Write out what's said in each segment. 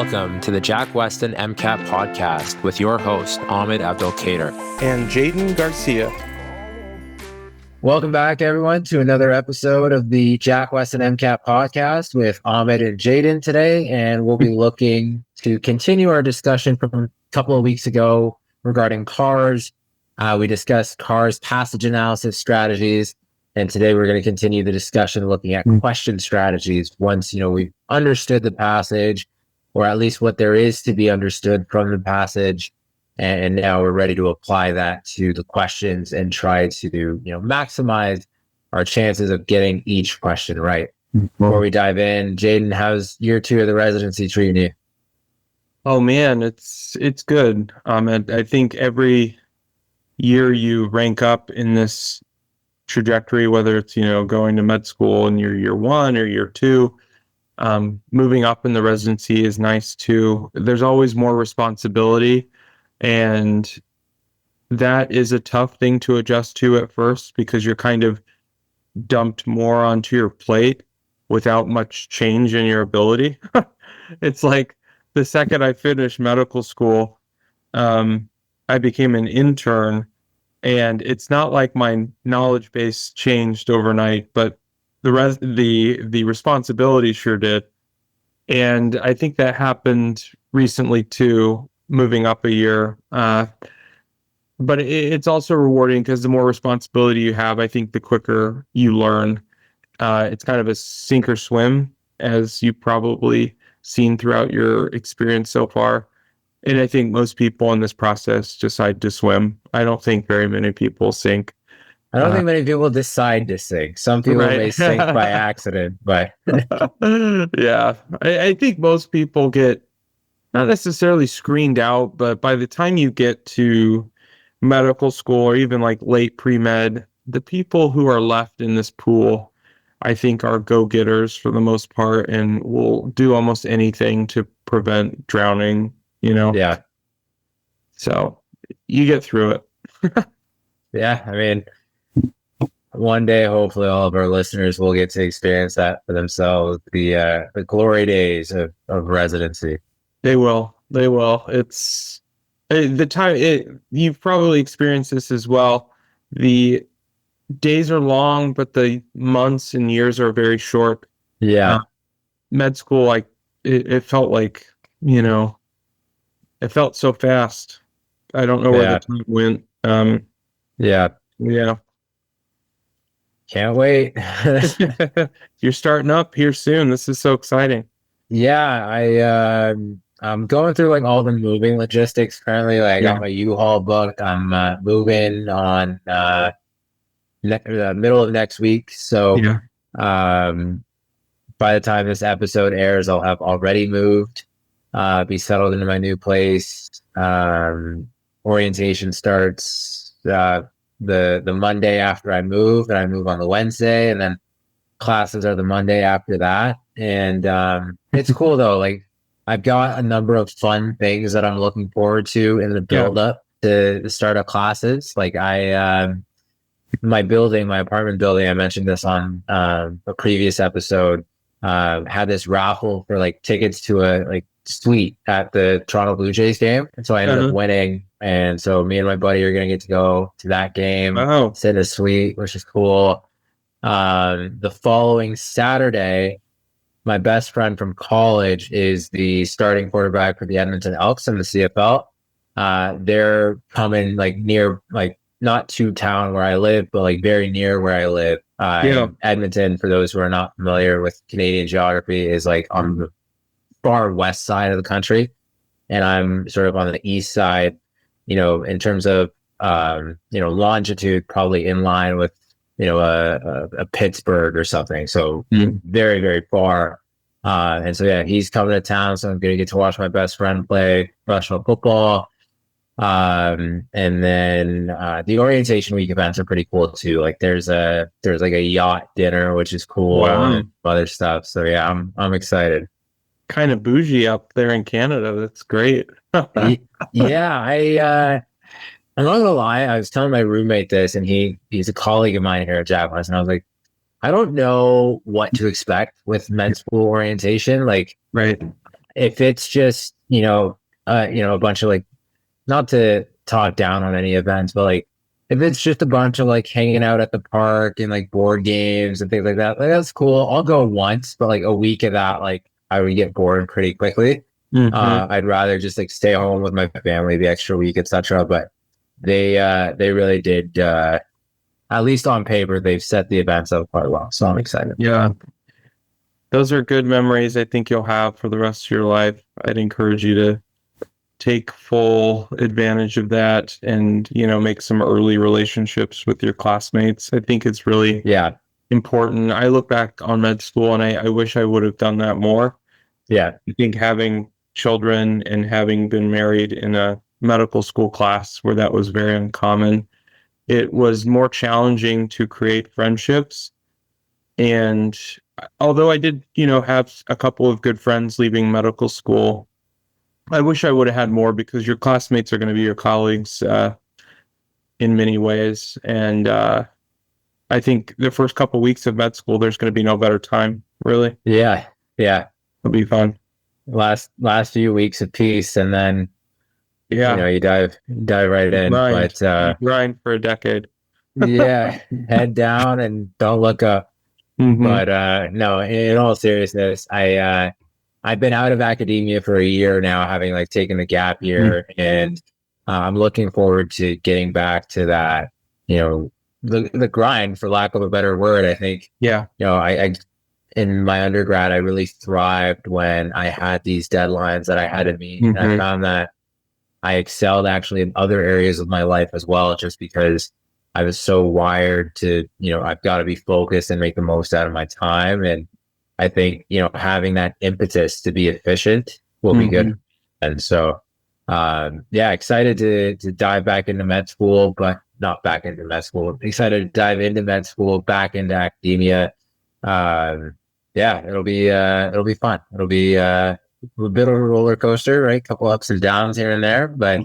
welcome to the Jack Westin MCAT podcast with your host, Ahmed and Jayden Garcia. Welcome back, everyone, to another episode of the Jack Westin MCAT podcast with Ahmed and Jayden today. And we'll be looking to continue our discussion from a couple of weeks ago regarding cars. We discussed cars passage analysis strategies. And today we're going to continue the discussion looking at question strategies once, we've understood the passage, or at least what there is to be understood from the passage. And now we're ready to apply that to the questions and try to, maximize our chances of getting each question right. Before we dive in, Jayden, how's year 2 of the residency treating you? Oh man, it's good. I think every year you rank up in this trajectory, whether it's, going to med school in your year 1 or year 2, moving up in the residency is nice too. There's always more responsibility, and that is a tough thing to adjust to at first because you're kind of dumped more onto your plate without much change in your ability. It's like the second I finished medical school, I became an intern, and it's not like my knowledge base changed overnight, but the responsibility sure did. And I think that happened recently too, moving up a year. But it's also rewarding because the more responsibility you have, I think the quicker you learn. It's kind of a sink or swim, as you've probably seen throughout your experience so far. And I think most people in this process decide to swim. I don't think very many people sink. I don't think many people decide to sink. Some people may sink by accident, but yeah, I think most people get not necessarily screened out, but by the time you get to medical school or even like late pre-med, the people who are left in this pool, I think, are go-getters for the most part and will do almost anything to prevent drowning, Yeah. So you get through it. Yeah, I mean, one day, hopefully, all of our listeners will get to experience that for themselves, the glory days of residency. They will. It's the time. You've probably experienced this as well. The days are long, but the months and years are very short. Yeah. Med school, it felt like, it felt so fast. I don't know where the time went. Yeah. Can't wait. You're starting up here soon. This is so exciting. Yeah, I'm going through like all the moving logistics currently. Like I got my U-Haul booked. I'm moving on the middle of next week. So by the time this episode airs, I'll have already moved, be settled into my new place. Orientation starts the Monday after I move, and I move on the Wednesday, and then classes are the Monday after that. And it's cool though. Like I've got a number of fun things that I'm looking forward to in the build up to the start of classes. Like my apartment building, I mentioned this on a previous episode, had this raffle for like tickets to a suite at the Toronto Blue Jays game. And so I ended up winning. And so me and my buddy are going to get to go to that game, sit in a suite, which is cool. The following Saturday, my best friend from college is the starting quarterback for the Edmonton Elks in the CFL. They're coming near, not to town where I live, but very near where I live. Edmonton, for those who are not familiar with Canadian geography, is on the far west side of the country. And I'm sort of on the east side, in terms of, longitude, probably in line with, a Pittsburgh or something. So very, very far. And so, he's coming to town. So I'm going to get to watch my best friend play professional football. And then the orientation week events are pretty cool too. There's a yacht dinner, which is cool, and other stuff. So I'm excited. Kind of bougie up there in Canada. That's great. I'm not gonna lie. I was telling my roommate this, and he's a colleague of mine here at Jack Westin, and I was like, I don't know what to expect with med school orientation. if it's just, a bunch of like, not to talk down on any events, but like, if it's just a bunch of like hanging out at the park and like board games and things like that, like that's cool. I'll go once, but like a week of that, like I would get bored pretty quickly. I'd rather just like stay home with my family the extra week, etc. But they really did, at least on paper, they've set the events up quite well. So I'm excited. Yeah. Those are good memories I think you'll have for the rest of your life. I'd encourage you to take full advantage of that and, make some early relationships with your classmates. I think it's really important. I look back on med school and I wish I would have done that more. Yeah. I think having children and having been married in a medical school class where that was very uncommon, it was more challenging to create friendships. And although I did, have a couple of good friends leaving medical school, I wish I would have had more, because your classmates are going to be your colleagues in many ways. And I think the first couple of weeks of med school, there's going to be no better time, really. Yeah. It'll be fun. Last few weeks of peace, and then you dive right in. But grind for a decade. Head down and don't look up. But no, in all seriousness, I've been out of academia for a year now, having like taken a gap year, and I'm looking forward to getting back to that, the grind, for lack of a better word. I think, I in my undergrad, I really thrived when I had these deadlines that I had to meet. And I found that I excelled actually in other areas of my life as well, just because I was so wired to, I've got to be focused and make the most out of my time. And I think, having that impetus to be efficient will be good. And so, excited to dive back into med school, but not back into med school. Excited to dive into med school, back into academia. It'll be fun. It'll be a bit of a roller coaster, right? A couple ups and downs here and there, but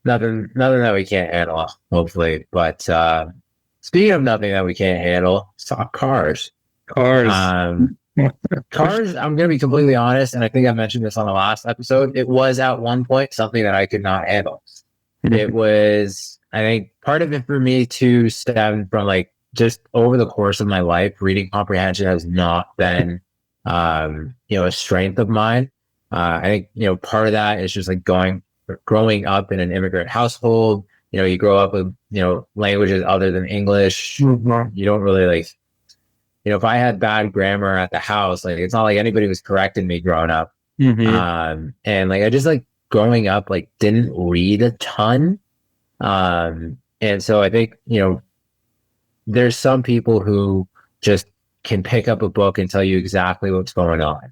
nothing that we can't handle, hopefully. But speaking of nothing that we can't handle, let's talk cars. Cars, I'm going to be completely honest, and I think I mentioned this on the last episode. It was at one point something that I could not handle. It was, I think, part of it for me too stemmed from like just over the course of my life, reading comprehension has not been, a strength of mine. I think, part of that is just like growing up in an immigrant household. You grow up with, languages other than English. You don't really like, if I had bad grammar at the house, like it's not like anybody was correcting me growing up. And like I just like growing up, like didn't read a ton. And so I think, there's some people who just can pick up a book and tell you exactly what's going on.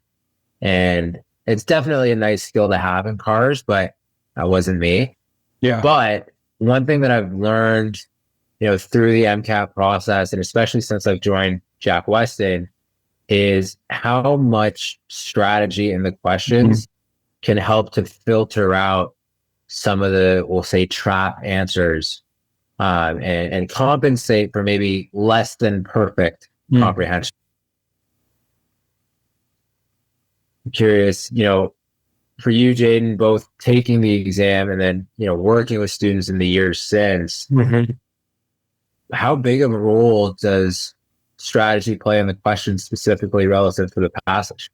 And it's definitely a nice skill to have in cars, but that wasn't me. Yeah. But one thing that I've learned, through the MCAT process, and especially since I've joined Jack Westin, is how much strategy in the questions can help to filter out some of the, we'll say, trap answers, and compensate for maybe less than perfect comprehension. I'm curious, for you, Jayden, both taking the exam and then, working with students in the years since, how big of a role does strategy play in the question specifically relative to the passage?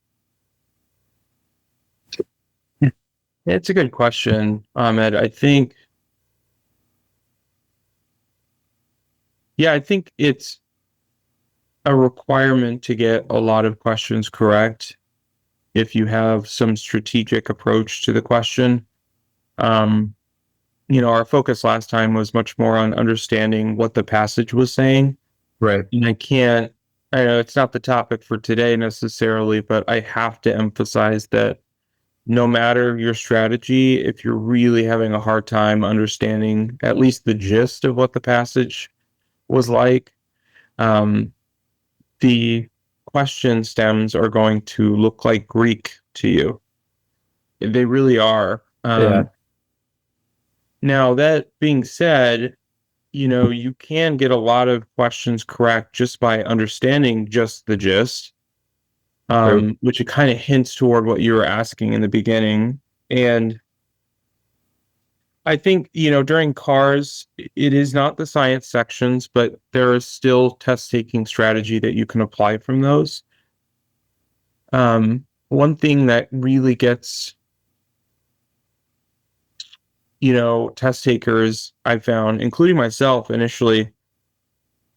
It's a good question, Ahmed. I think it's a requirement to get a lot of questions correct if you have some strategic approach to the question. Our focus last time was much more on understanding what the passage was saying. Right. And I know it's not the topic for today necessarily, but I have to emphasize that no matter your strategy, if you're really having a hard time understanding at least the gist of what the passage was like, the question stems are going to look like Greek to you. They really are. Now, that being said, you can get a lot of questions correct just by understanding just the gist. which it kind of hints toward what you were asking in the beginning. And I think, during cars, it is not the science sections, but there is still test taking strategy that you can apply from those. One thing that really gets, test takers, I found, including myself initially,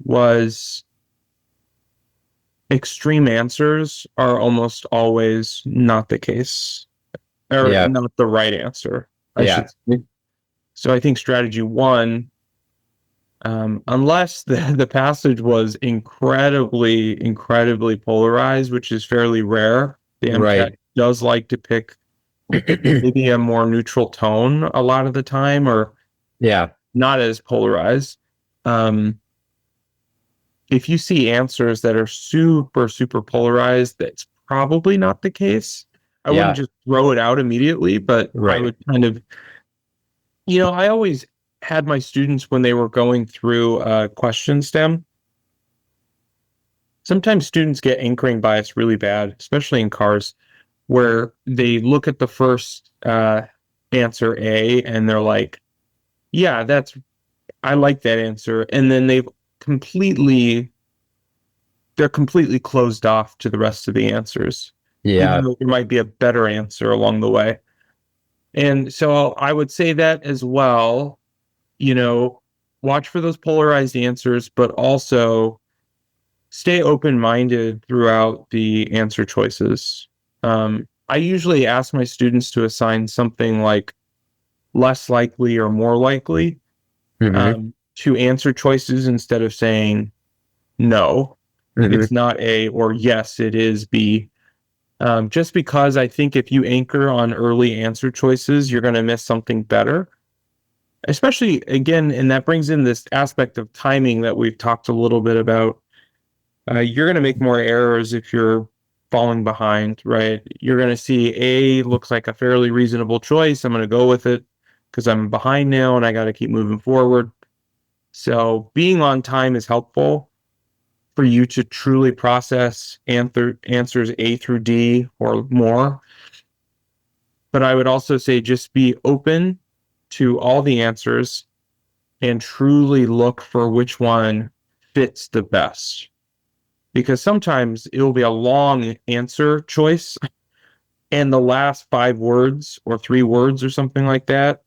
was extreme answers are almost always not the case, or not the right answer, I should say. So I think strategy one, unless the passage was incredibly polarized, which is fairly rare, the MCAT does like to pick maybe a more neutral tone a lot of the time, or not as polarized. If you see answers that are super polarized, that's probably not the case. I wouldn't just throw it out immediately, but I would kind of, I always had my students, when they were going through question stem, sometimes students get anchoring bias really bad, especially in cars, where they look at the first answer A and they're like, yeah, I like that answer. And then they're completely closed off to the rest of the answers. Even though there might be a better answer along the way. And so I would say that as well, watch for those polarized answers, but also stay open-minded throughout the answer choices. I usually ask my students to assign something like less likely or more likely to answer choices, instead of saying no, it's not A, or yes, it is B. Just because I think if you anchor on early answer choices, you're going to miss something better. Especially, again, and that brings in this aspect of timing that we've talked a little bit about. You're going to make more errors if you're falling behind, right? You're going to see A looks like a fairly reasonable choice. I'm going to go with it because I'm behind now and I got to keep moving forward. So being on time is helpful for you to truly process answers A through D or more. But I would also say just be open to all the answers and truly look for which one fits the best. Because sometimes it will be a long answer choice and the last 5 words or 3 words or something like that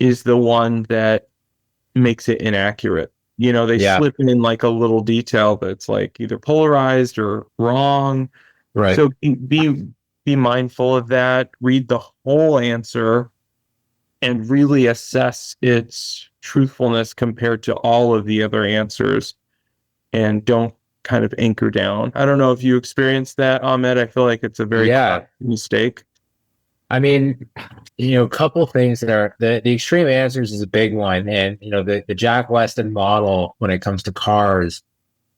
is the one that makes it inaccurate. They slip in like a little detail that's like either polarized or wrong. Right. So be mindful of that. Read the whole answer and really assess its truthfulness compared to all of the other answers, and don't kind of anchor down. I don't know if you experienced that, Ahmed. I feel like it's a very common mistake. I mean, a couple things there. The extreme answers is a big one. And, the Jack Westin model when it comes to cars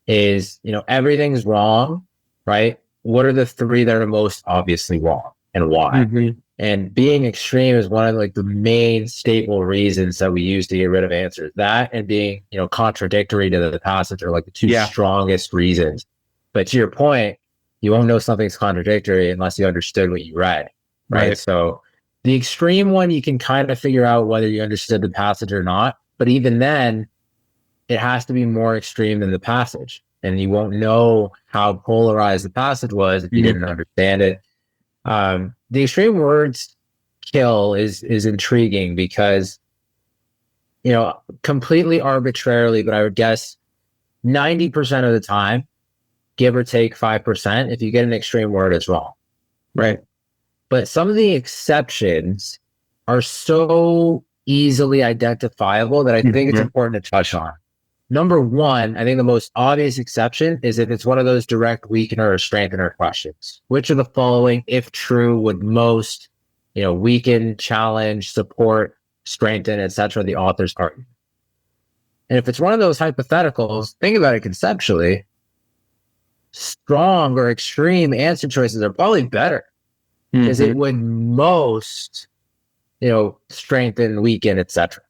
is, everything's wrong, right? What are the 3 that are most obviously wrong and why? And being extreme is one of like the main staple reasons that we use to get rid of answers. That and being, contradictory to the passage are like the 2 strongest reasons. But to your point, you won't know something's contradictory unless you understood what you read. Right. So the extreme one, you can kind of figure out whether you understood the passage or not. But even then, it has to be more extreme than the passage. And you won't know how polarized the passage was if you didn't understand it. The extreme words kill is intriguing because, completely arbitrarily, but I would guess 90% of the time, give or take 5%, if you get an extreme word, it's wrong. Right. But some of the exceptions are so easily identifiable that I think it's important to touch on. Number one, I think the most obvious exception is if it's one of those direct weakener or strengthener questions. Which of the following, if true, would most, weaken, challenge, support, strengthen, etc., the author's argument? And if it's one of those hypotheticals, think about it conceptually. Strong or extreme answer choices are probably better. Because it would most, strengthen, weaken, etc.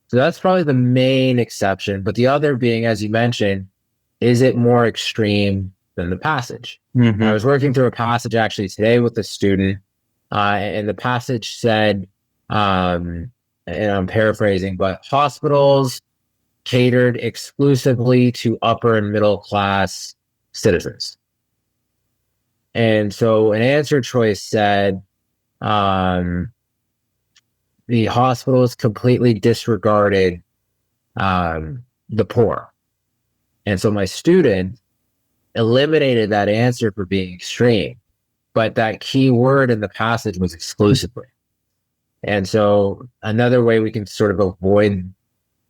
So that's probably the main exception. But the other being, as you mentioned, is it more extreme than the passage. Mhm. I was working through a passage actually today with a student, and the passage said, and I'm paraphrasing, but hospitals catered exclusively to upper and middle class citizens. And so an answer choice said, the hospitals completely disregarded the poor. And so my student eliminated that answer for being extreme, but that key word in the passage was exclusively. And so another way we can sort of avoid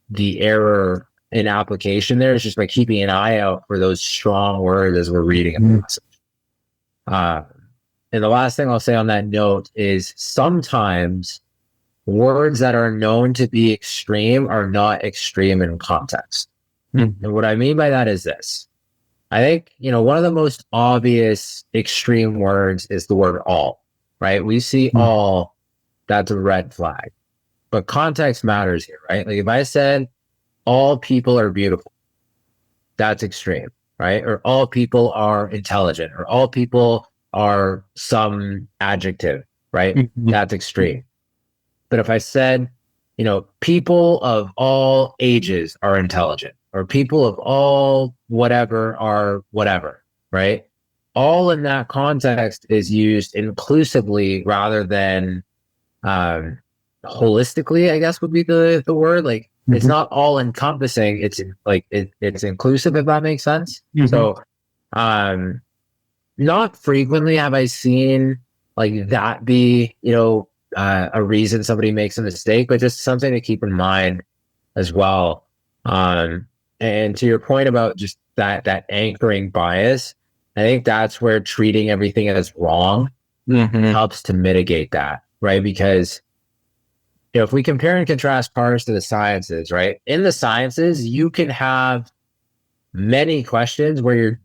the error in application there is just by keeping an eye out for those strong words as we're reading a passage. And the last thing I'll say on that note is sometimes words that are known to be extreme are not extreme in context. And what I mean by that is this. I think, one of the most obvious extreme words is the word all, right? We see all, that's a red flag. But context matters here, right? Like if I said all people are beautiful, that's extreme, right? Or all people are intelligent, or all people are some adjective, right? That's extreme. But if I said, people of all ages are intelligent, or people of all whatever are whatever, right? All in that context is used inclusively rather than holistically, I guess would be the word. Like it's not all encompassing. It's like it's inclusive, if that makes sense. So not frequently have I seen like that be, a reason somebody makes a mistake, but just something to keep in mind as well. And to your point about just that anchoring bias, I think that's where treating everything as wrong helps to mitigate that, right? Because if we compare and contrast cars to the sciences, right? In the sciences, you can have many questions where you're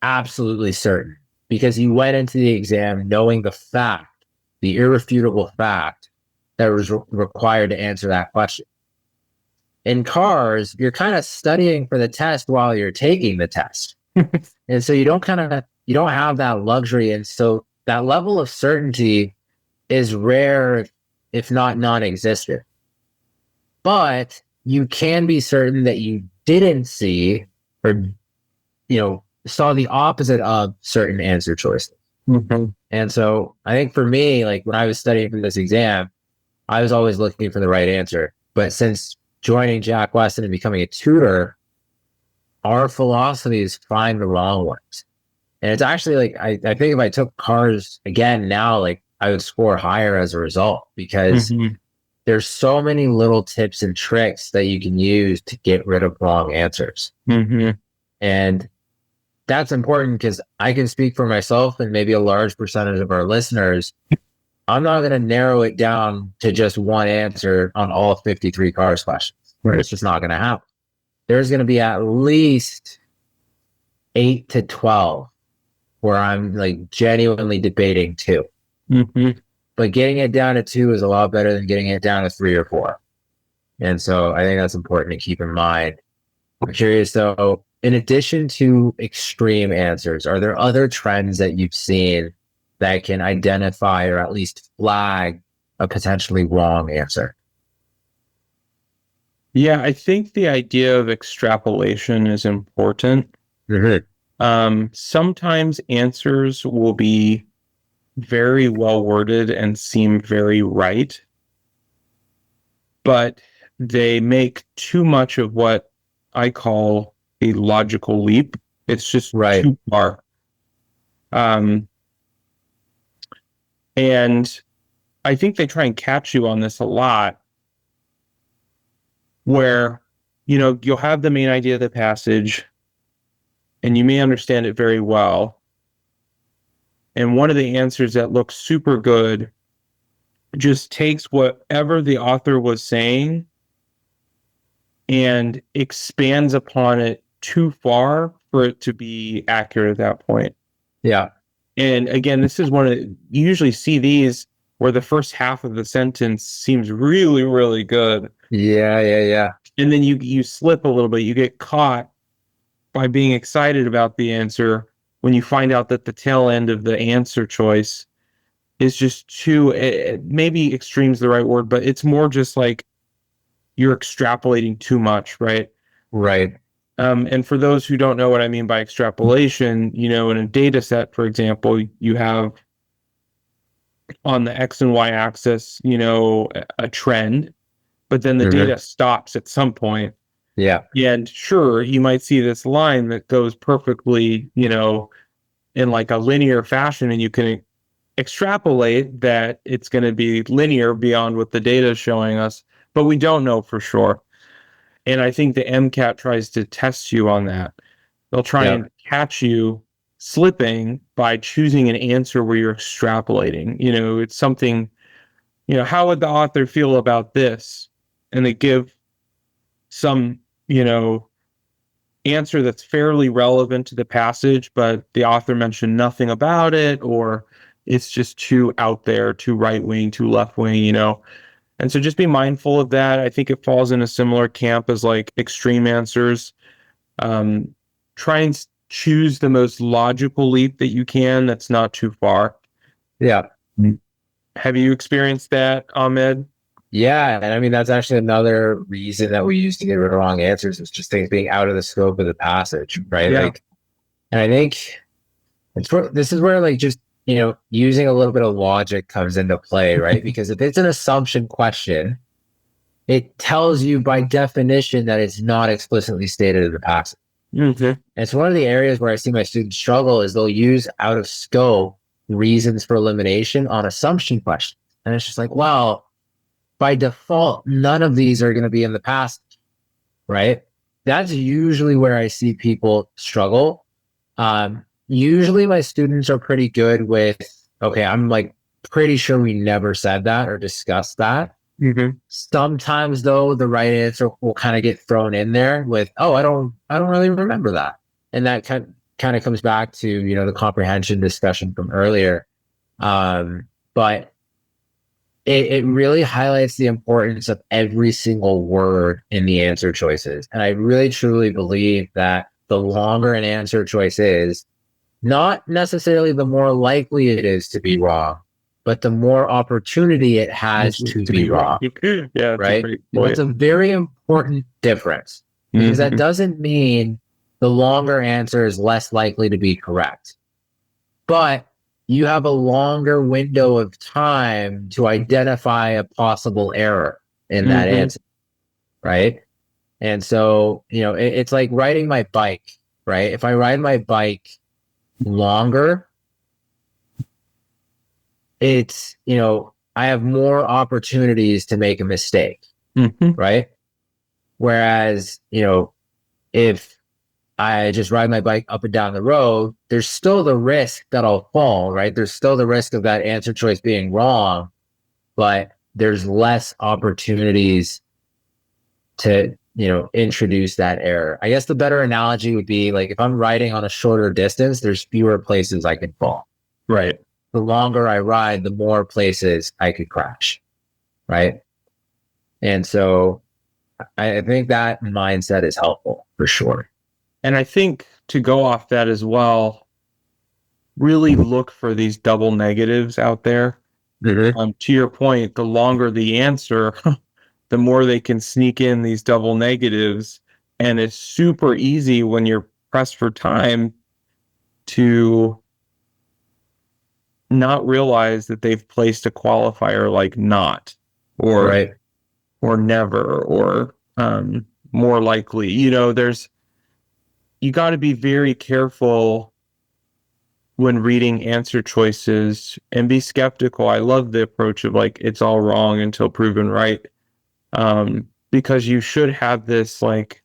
absolutely certain because you went into the exam knowing the fact, the irrefutable fact that was required to answer that question. In cars, you're kind of studying for the test while you're taking the test. And so you don't have that luxury. And so that level of certainty is rare, if not non-existent. But you can be certain that you didn't see or, saw the opposite of certain answer choices. And so I think for me, like when I was studying for this exam, I was always looking for the right answer. But since joining Jack Westin and becoming a tutor, our philosophy is find the wrong ones. And it's actually like, I think if I took cars again now, like I would score higher as a result because there's so many little tips and tricks that you can use to get rid of wrong answers. And that's important because I can speak for myself and maybe a large percentage of our listeners. I'm not going to narrow it down to just one answer on all 53 cars questions. Right. It's just not going to happen. There's going to be at least 8 to 12 where I'm like genuinely debating 2. But getting it down to 2 is a lot better than getting it down to 3 or 4. And so I think that's important to keep in mind. I'm curious though, in addition to extreme answers, are there other trends that you've seen that can identify or at least flag a potentially wrong answer? Yeah, I think the idea of extrapolation is important. Sometimes answers will be very well worded and seem very right, but they make too much of what I call a logical leap. It's just too far. And I think they try and catch you on this a lot, where, you'll have the main idea of the passage and you may understand it very well. And one of the answers that looks super good just takes whatever the author was saying and expands upon it too far for it to be accurate at that point. Yeah. And again, this is you usually see these where the first half of the sentence seems really, really good. Yeah. And then you slip a little bit. You get caught by being excited about the answer when you find out that the tail end of the answer choice is just too, maybe extreme's the right word, but it's more just like you're extrapolating too much, right? Right. And for those who don't know what I mean by extrapolation, in a data set, for example, you have on the X and Y axis, a trend, but then the data stops at some point. Yeah. And sure, you might see this line that goes perfectly, in like a linear fashion, and you can extrapolate that it's going to be linear beyond what the data is showing us, but we don't know for sure. And I think the MCAT tries to test you on that. They'll try and catch you slipping by choosing an answer where you're extrapolating. It's something, how would the author feel about this? And they give some, answer that's fairly relevant to the passage, but the author mentioned nothing about it, or it's just too out there, too right wing, too left wing, And so just be mindful of that. I think it falls in a similar camp as like extreme answers. Try and choose the most logical leap that you can that's not too far. Yeah. Have you experienced that, Ahmed? Yeah. And I mean, that's actually another reason that we use to get rid of wrong answers, is just things being out of the scope of the passage, right? Yeah. Like, and I think this is where like just, using a little bit of logic comes into play, right? Because if it's an assumption question, it tells you by definition that it's not explicitly stated in the passage. Mm-hmm. And it's one of the areas where I see my students struggle is they'll use out of scope reasons for elimination on assumption questions. And it's just like, well, by default, none of these are going to be in the passage, right? That's usually where I see people struggle. Usually my students are pretty good with, okay, I'm like pretty sure we never said that or discussed that. Mm-hmm. Sometimes though, the right answer will kind of get thrown in there with, oh, I don't really remember that. And that kind of comes back to, the comprehension discussion from earlier. But it really highlights the importance of every single word in the answer choices. And I really truly believe that the longer an answer choice is, not necessarily the more likely it is to be wrong, but the more opportunity it has to be wrong. Yeah, right? It's a very important difference, because that doesn't mean the longer answer is less likely to be correct. But you have a longer window of time to identify a possible error in that answer, right? And so, it's like riding my bike, right? If I ride my bike longer, it's, I have more opportunities to make a mistake, right? Whereas, if I just ride my bike up and down the road, there's still the risk that I'll fall, right? There's still the risk of that answer choice being wrong, but there's less opportunities to, introduce that error. I guess the better analogy would be like, if I'm riding on a shorter distance, there's fewer places I can fall. Right. The longer I ride, the more places I could crash, right? And so I think that mindset is helpful for sure. And I think to go off that as well, really look for these double negatives out there. To your point, the longer the answer, the more they can sneak in these double negatives. And it's super easy when you're pressed for time to not realize that they've placed a qualifier like not, or or never, or more likely. You got to be very careful when reading answer choices and be skeptical. I love the approach of like, it's all wrong until proven right. Because you should have this like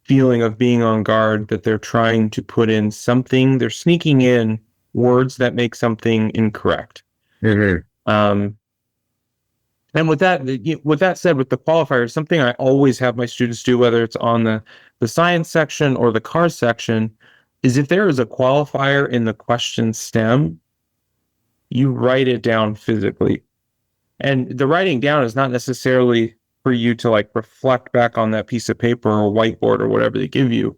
feeling of being on guard that they're trying to put in something, they're sneaking in words that make something incorrect. And with that said, with the qualifiers, something I always have my students do, whether it's on the science section or the car section, is if there is a qualifier in the question stem, you write it down physically. And the writing down is not necessarily for you to like reflect back on that piece of paper or whiteboard or whatever they give you.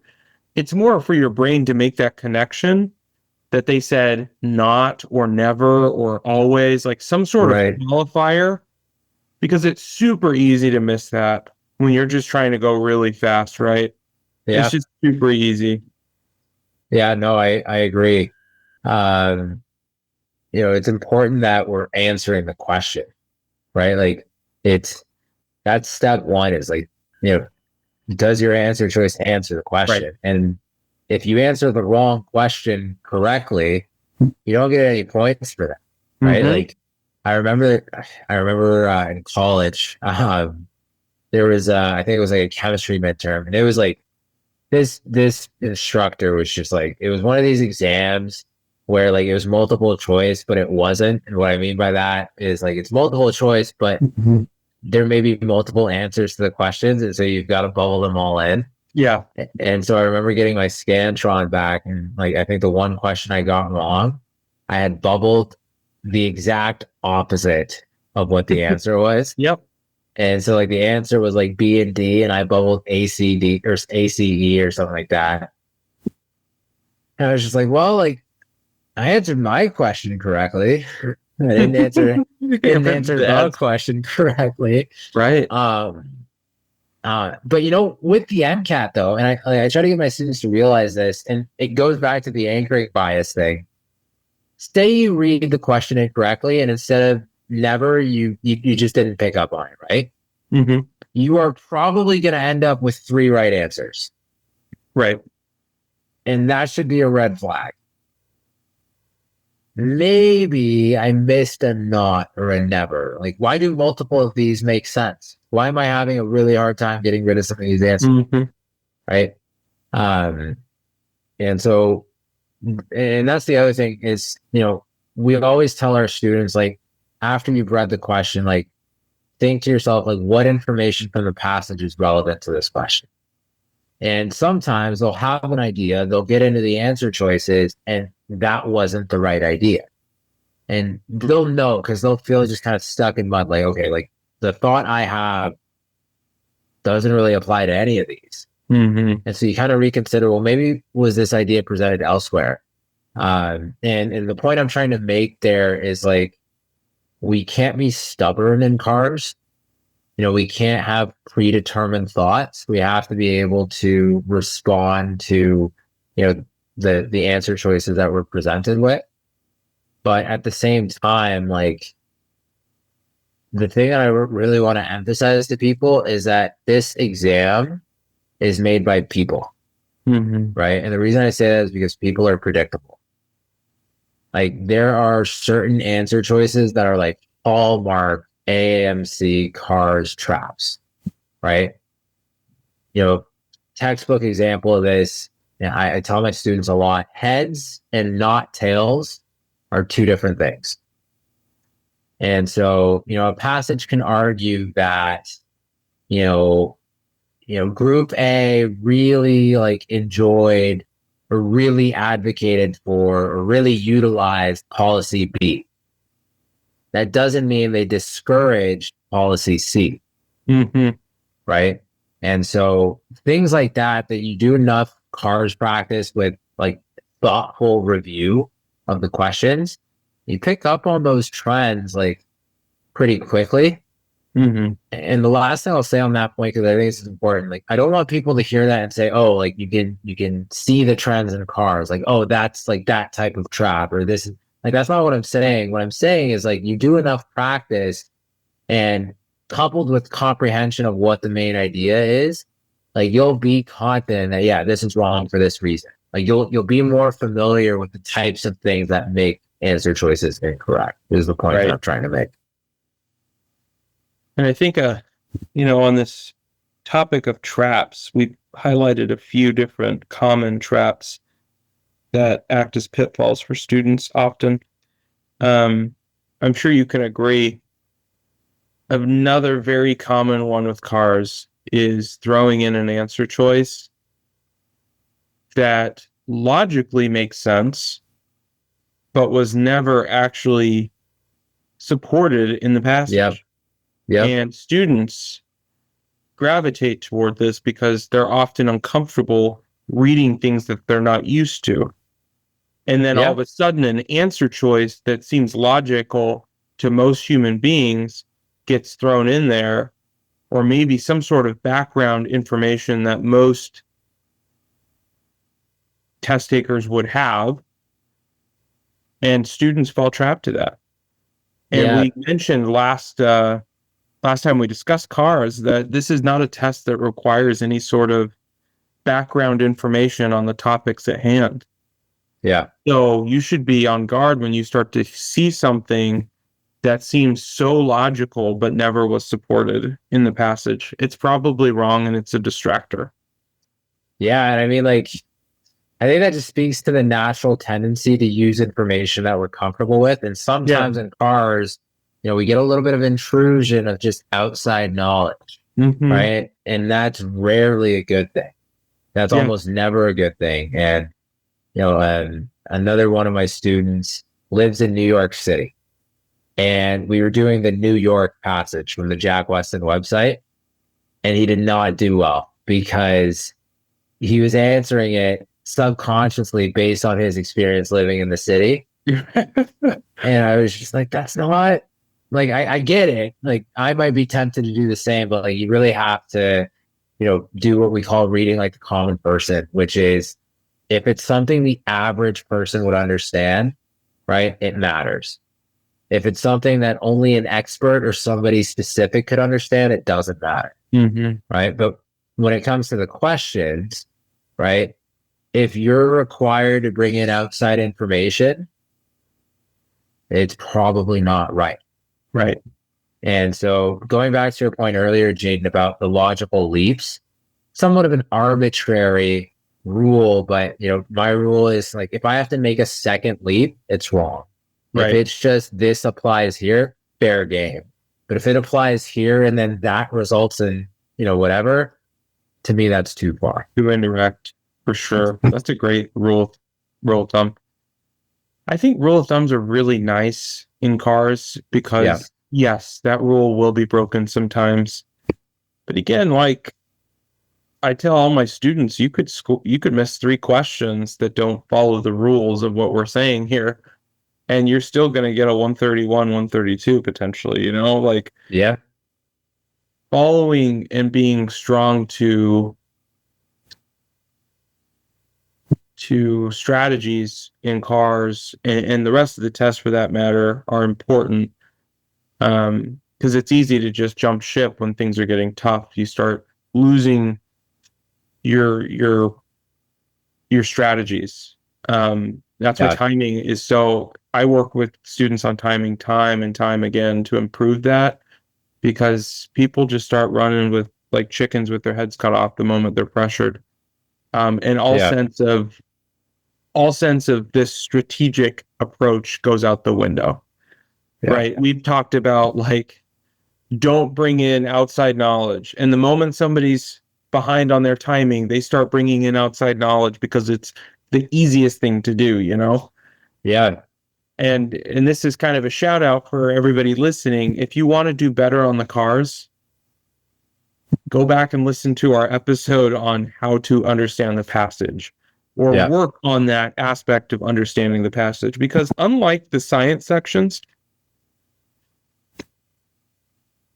It's more for your brain to make that connection that they said not or never or always, like some sort of qualifier, because it's super easy to miss that when you're just trying to go really fast, right? Yeah. It's just super easy. Yeah, no, I agree. It's important that we're answering the question, right? Like that's step one is like, does your answer choice answer the question? Right. And if you answer the wrong question correctly, you don't get any points for that, right? Mm-hmm. Like I remember in college, there was I think it was like a chemistry midterm, and it was like this instructor was just like, it was one of these exams where like it was multiple choice, but it wasn't. And what I mean by that is like it's multiple choice, but there may be multiple answers to the questions, and so you've got to bubble them all in. Yeah. And so I remember getting my Scantron back, and like I think the one question I got wrong, I had bubbled the exact opposite of what the answer was. Yep. And so like the answer was like B and D, and I bubbled ACD or ACE or something like that. And I was just like, well, like I answered my question correctly. I didn't answer the question correctly. Right. But with the MCAT though, and I try to get my students to realize this, and it goes back to the anchoring bias thing. Say you read the question incorrectly, and instead of never, you just didn't pick up on it, right? Mm-hmm. You are probably going to end up with 3 right answers. Right. And that should be a red flag. Maybe I missed a not or a never. Like, why do multiple of these make sense? Why am I having a really hard time getting rid of some of these answers? Mm-hmm. Right. And that's the other thing is, we always tell our students, like, after you've read the question, like, think to yourself, like, what information from the passage is relevant to this question? And sometimes they'll have an idea, they'll get into the answer choices, and that wasn't the right idea. And they'll know because they'll feel just kind of stuck in mud, like, okay, like the thought I have doesn't really apply to any of these. Mm-hmm. And so you kind of reconsider, well, maybe was this idea presented elsewhere? And the point I'm trying to make there is like, we can't be stubborn in cars. We can't have predetermined thoughts. We have to be able to respond to, the answer choices that we're presented with. But at the same time, like, the thing that I really want to emphasize to people is that this exam is made by people, right? And the reason I say that is because people are predictable. Like, there are certain answer choices that are like hallmark AMC cars traps, right? Textbook example of this, I tell my students a lot, heads and not tails are 2 different things. And so, a passage can argue that, group A really like enjoyed or really advocated for or really utilized policy B. That doesn't mean they discouraged policy C. Right? And so things like that you do enough cars practice with like thoughtful review of the questions, you pick up on those trends like pretty quickly. And the last thing I'll say on that point, because I think this is important, like I don't want people to hear that and say, oh, like you can see the trends in cars, like, oh, that's like that type of trap, or this is like, that's not what I'm saying. What I'm saying is like, you do enough practice and coupled with comprehension of what the main idea is, like you'll be confident that, yeah, this is wrong for this reason. Like you'll be more familiar with the types of things that make answer choices incorrect, is the point that I'm trying to make. And I think, on this topic of traps, we've highlighted a few different common traps that act as pitfalls for students often. I'm sure you can agree. Another very common one with cars is throwing in an answer choice that logically makes sense, but was never actually supported in the passage. Yep. And students gravitate toward this because they're often uncomfortable reading things that they're not used to. And then all Yeah. of a sudden, an answer choice that seems logical to most human beings gets thrown in there, or maybe some sort of background information that most test takers would have. And students fall trapped to that. And Yeah. we mentioned last time we discussed cars that this is not a test that requires any sort of background information on the topics at hand. Yeah. So you should be on guard when you start to see something that seems so logical but never was supported in the passage. It's probably wrong and it's a distractor. Yeah. And I mean, like, I think that just speaks to the natural tendency to use information that we're comfortable with. And sometimes in cars, we get a little bit of intrusion of just outside knowledge, right? And that's rarely a good thing. That's almost never a good thing. And, another one of my students lives in New York City. And we were doing the New York passage from the Jack Westin website. And he did not do well because he was answering it subconsciously based on his experience living in the city. And I was just like, that's not, like, I get it. Like, I might be tempted to do the same, but like, you really have to, do what we call reading like the common person, which is if it's something the average person would understand, right, it matters. If it's something that only an expert or somebody specific could understand, it doesn't matter, right? But when it comes to the questions, right, if you're required to bring in outside information, it's probably not right. Right. And so going back to your point earlier, Jayden, about the logical leaps, somewhat of an arbitrary rule, but my rule is like, if I have to make a second leap, it's wrong. Right. If it's just this applies here, fair game. But if it applies here and then that results in, whatever, to me, that's too far. Too indirect, for sure. That's a great rule of thumb. I think rule of thumbs are really nice in cars because, yes, that rule will be broken sometimes. But again, like I tell all my students, you could miss 3 questions that don't follow the rules of what we're saying here, and you're still going to get a 131, 132 potentially, like following and being strong to strategies in cars and the rest of the test for that matter are important, because it's easy to just jump ship when things are getting tough. You start losing your strategies. That's why timing is so. I work with students on timing time and time again to improve that, because people just start running with like chickens with their heads cut off the moment they're pressured. And all sense of this strategic approach goes out the window. Right? We've talked about like, don't bring in outside knowledge. And the moment somebody's behind on their timing, they start bringing in outside knowledge because it's the easiest thing to do, Yeah. And this is kind of a shout out for everybody listening. If you want to do better on the cars, go back and listen to our episode on how to understand the passage, or work on that aspect of understanding the passage. Because unlike the science sections,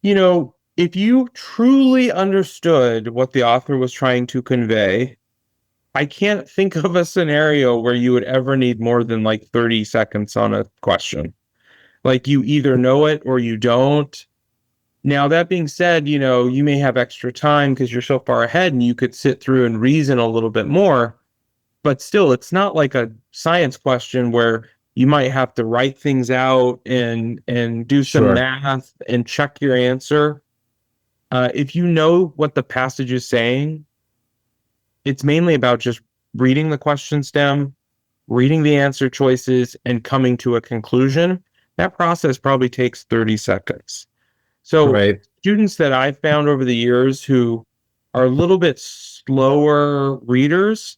if you truly understood what the author was trying to convey, I can't think of a scenario where you would ever need more than like 30 seconds on a question. Like, you either know it or you don't. Now, that being said, you may have extra time because you're so far ahead and you could sit through and reason a little bit more. But still, it's not like a science question where you might have to write things out and do some math and check your answer. If you know what the passage is saying, it's mainly about just reading the question stem, reading the answer choices, and coming to a conclusion. That process probably takes 30 seconds. So students that I've found over the years who are a little bit slower readers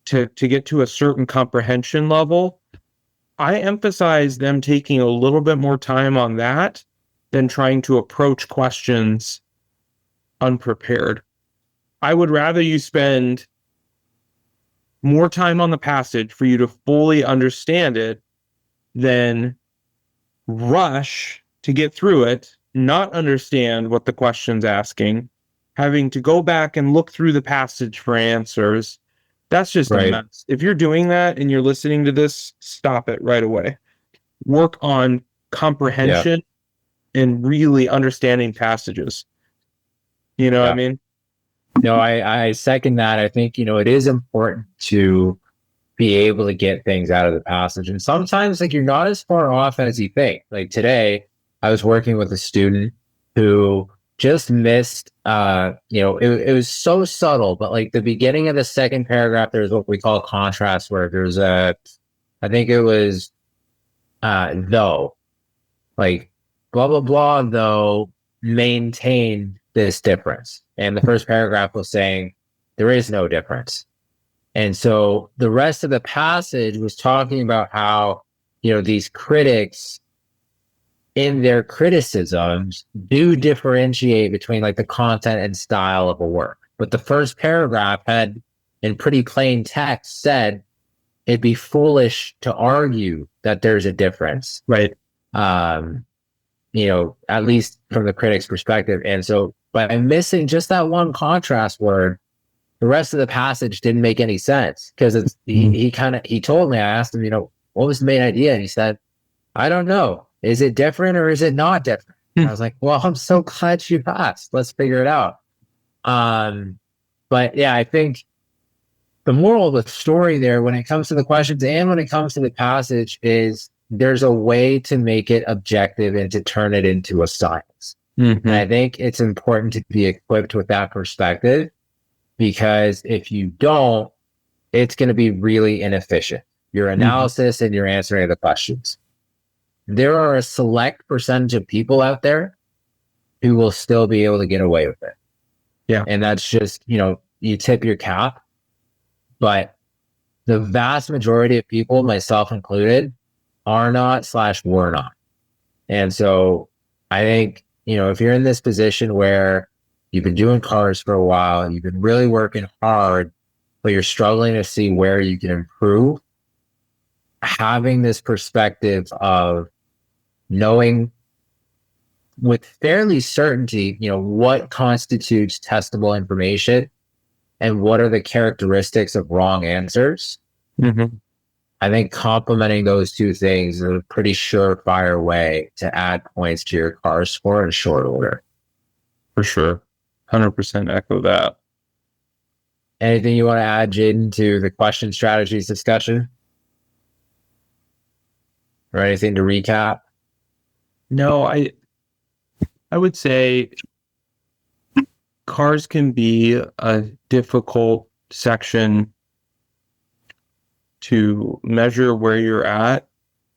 to get to a certain comprehension level, I emphasize them taking a little bit more time on that than trying to approach questions unprepared. I would rather you spend more time on the passage for you to fully understand it than rush to get through it, not understand what the question's asking, having to go back and look through the passage for answers. That's just a mess. If you're doing that and you're listening to this, stop it right away. Work on comprehension and really understanding passages. You know what I mean? No, I second that. I think, it is important to be able to get things out of the passage. And sometimes like you're not as far off as you think. Like today, I was working with a student who just missed, it was so subtle, but like the beginning of the second paragraph, there's what we call contrast word. There's I think it was, though, like blah, blah, blah, though, maintain this difference. And the first paragraph was saying there is no difference. And so the rest of the passage was talking about how, these critics in their criticisms do differentiate between like the content and style of a work. But the first paragraph had, in pretty plain text, said it'd be foolish to argue that there's a difference. Right. At least from the critic's perspective. And so by missing just that one contrast word, the rest of the passage didn't make any sense because he told me, I asked him, what was the main idea? And he said, I don't know. Is it different or is it not different? I was like, well, I'm so glad you asked. Let's figure it out. But yeah, I think the moral of the story there when it comes to the questions and when it comes to the passage is there's a way to make it objective and to turn it into a science. And I think it's important to be equipped with that perspective because if you don't, it's going to be really inefficient. Your analysis and your answering of the questions. There are a select percentage of people out there who will still be able to get away with it. Yeah. And that's just, you tip your cap. But the vast majority of people, myself included, are not / were not. And so I think, if you're in this position where you've been doing cars for a while and you've been really working hard, but you're struggling to see where you can improve, having this perspective of knowing with fairly certainty, what constitutes testable information and what are the characteristics of wrong answers. I think complementing those two things is a pretty surefire way to add points to your car score in short order. For sure. 100% echo that. Anything you want to add, Jayden, to the question strategies discussion? Or anything to recap? No, I would say cars can be a difficult section to measure where you're at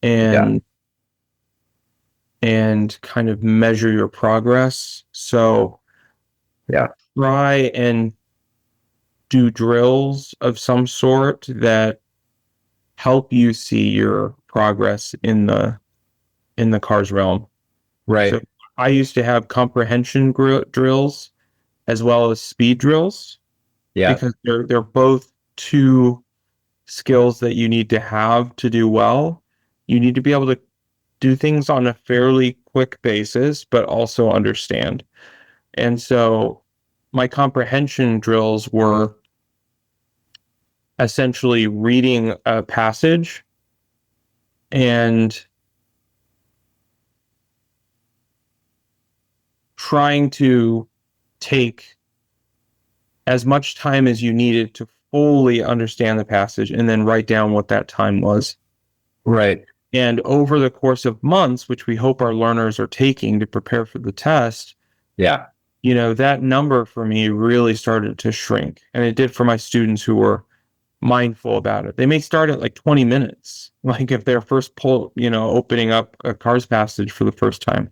and kind of measure your progress. So try and do drills of some sort that help you see your progress in the cars realm. Right. So I used to have comprehension drills as well as speed drills. Yeah. Because they're both two skills that you need to have to do well. You need to be able to do things on a fairly quick basis, but also understand. And so my comprehension drills were essentially reading a passage and trying to take as much time as you needed to fully understand the passage and then write down what that time was. Right. And over the course of months, which we hope our learners are taking to prepare for the test, that number for me really started to shrink. And it did for my students who were mindful about it. They may start at like 20 minutes, like if they're first opening up a cars passage for the first time.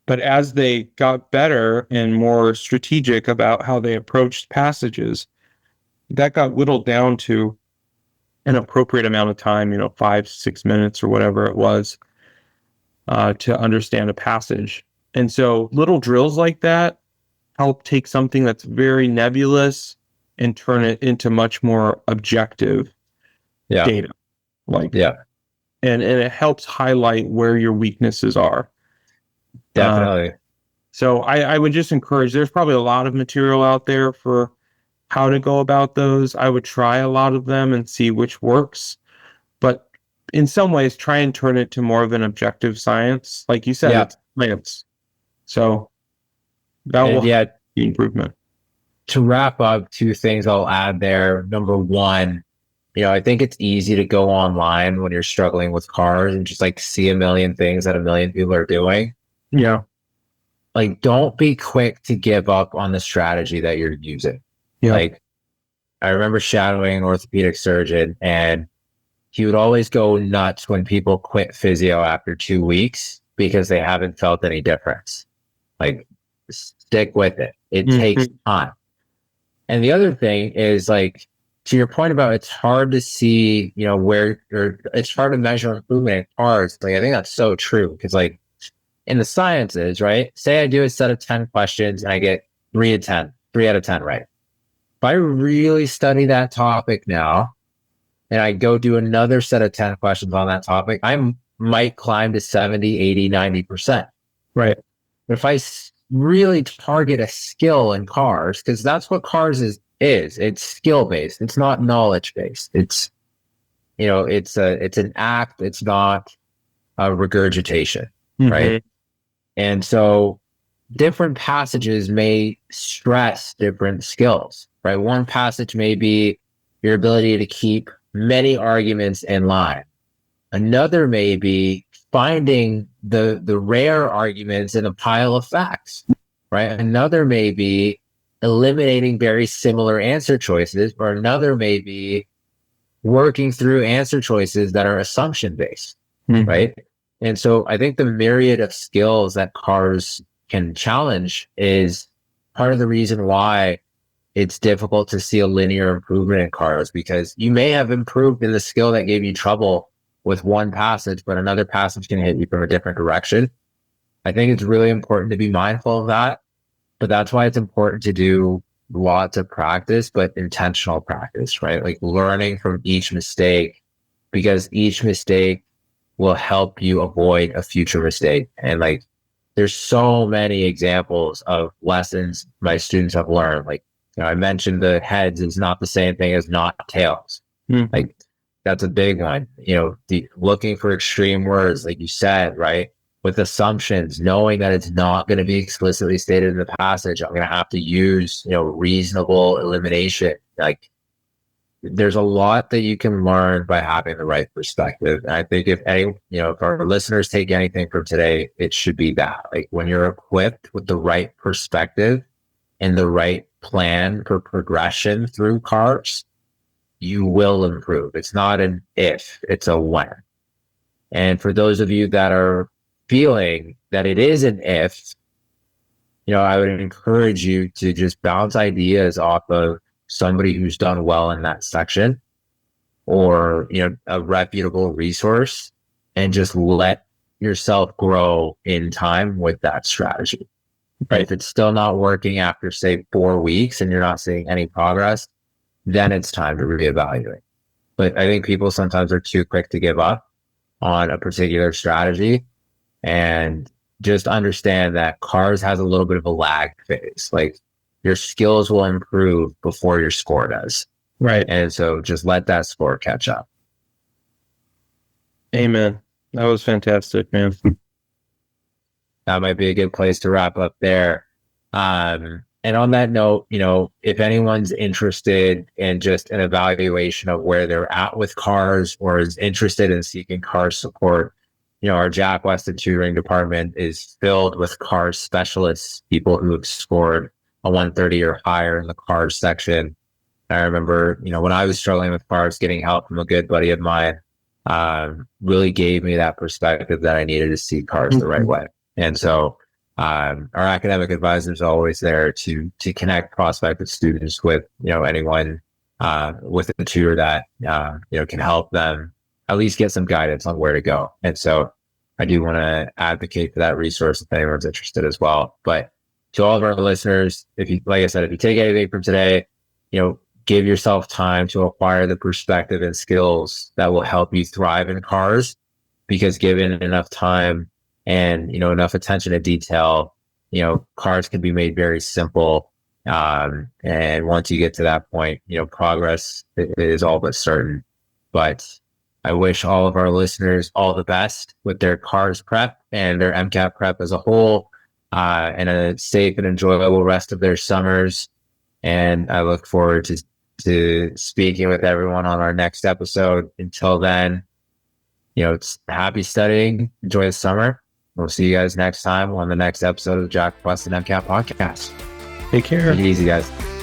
But as they got better and more strategic about how they approached passages, that got whittled down to an appropriate amount of time, 5-6 minutes or whatever it was, to understand a passage. And so little drills like that help take something that's very nebulous and turn it into much more objective data. And it helps highlight where your weaknesses are. Definitely. So I would just encourage, there's probably a lot of material out there for how to go about those. I would try a lot of them and see which works. But in some ways, try and turn it to more of an objective science. Like you said, it's science. So that will be improvement. To wrap up, 2 things I'll add there. Number one, I think it's easy to go online when you're struggling with cars and just like see a million things that a million people are doing. Yeah. Like, don't be quick to give up on the strategy that you're using. Yeah. Like, I remember shadowing an orthopedic surgeon, and he would always go nuts when people quit physio after 2 weeks because they haven't felt any difference. Like, stick with it. It takes time. And the other thing is, like, to your point about it's hard to see, it's hard to measure improvement in cars. Like, I think that's so true because, like, in the sciences, right? Say I do a set of 10 questions and I get 3 out of 10 right. If I really study that topic now and I go do another set of 10 questions on that topic, I might climb to 70, 80, 90%. Right. But if I really target a skill in cars, because that's what cars is, it's skill-based. It's not knowledge-based. It's, it's an act. It's not a regurgitation, right? And so different passages may stress different skills, right? One passage may be your ability to keep many arguments in line. Another may be finding the rare arguments in a pile of facts, right? Another may be eliminating very similar answer choices, or another may be working through answer choices that are assumption-based, right? And so I think the myriad of skills that cars can challenge is part of the reason why it's difficult to see a linear improvement in cars, because you may have improved in the skill that gave you trouble with one passage, but another passage can hit you from a different direction. I think it's really important to be mindful of that, but that's why it's important to do lots of practice, but intentional practice, right? Like learning from each mistake, because each mistake will help you avoid a future mistake. And like, there's so many examples of lessons my students have learned. Like, I mentioned the heads is not the same thing as not tails. Like, that's a big one. Looking for extreme words, like you said, right? With assumptions, knowing that it's not going to be explicitly stated in the passage, I'm going to have to use, reasonable elimination. Like, there's a lot that you can learn by having the right perspective. And I think if our listeners take anything from today, it should be that. Like, when you're equipped with the right perspective and the right plan for progression through cars, you will improve. It's not an if, it's a when. And for those of you that are feeling that it is an if, I would encourage you to just bounce ideas off of somebody who's done well in that section, or, a reputable resource, and just let yourself grow in time with that strategy. Right? If it's still not working after, say, 4 weeks and you're not seeing any progress, then it's time to reevaluate. But I think people sometimes are too quick to give up on a particular strategy, and just understand that cars has a little bit of a lag phase. Like, your skills will improve before your score does. Right. And so just let that score catch up. Amen. That was fantastic, man. That might be a good place to wrap up there. And on that note, if anyone's interested in just an evaluation of where they're at with cars, or is interested in seeking car support, our Jack Westin tutoring department is filled with car specialists, people who have scored a 130 or higher in the cars section. I remember, when I was struggling with cars, getting help from a good buddy of mine really gave me that perspective that I needed to see cars the right way. And so our academic advisor is always there to connect prospective students with, anyone with a tutor that, can help them at least get some guidance on where to go. And so I do want to advocate for that resource if anyone's interested as well. But to all of our listeners, if you take anything from today, give yourself time to acquire the perspective and skills that will help you thrive in cars, because given enough time and, you know, enough attention to detail, you know, cars can be made very simple. And once you get to that point, you know, progress is all but certain. But I wish all of our listeners all the best with their cars prep and their MCAT prep as a whole, and a safe and enjoyable rest of their summers. And I look forward to speaking with everyone on our next episode. Until then, you know, it's happy studying. Enjoy the summer. We'll see you guys next time on the next episode of the Jack Westin MCAT podcast. Take care. Take it easy, guys.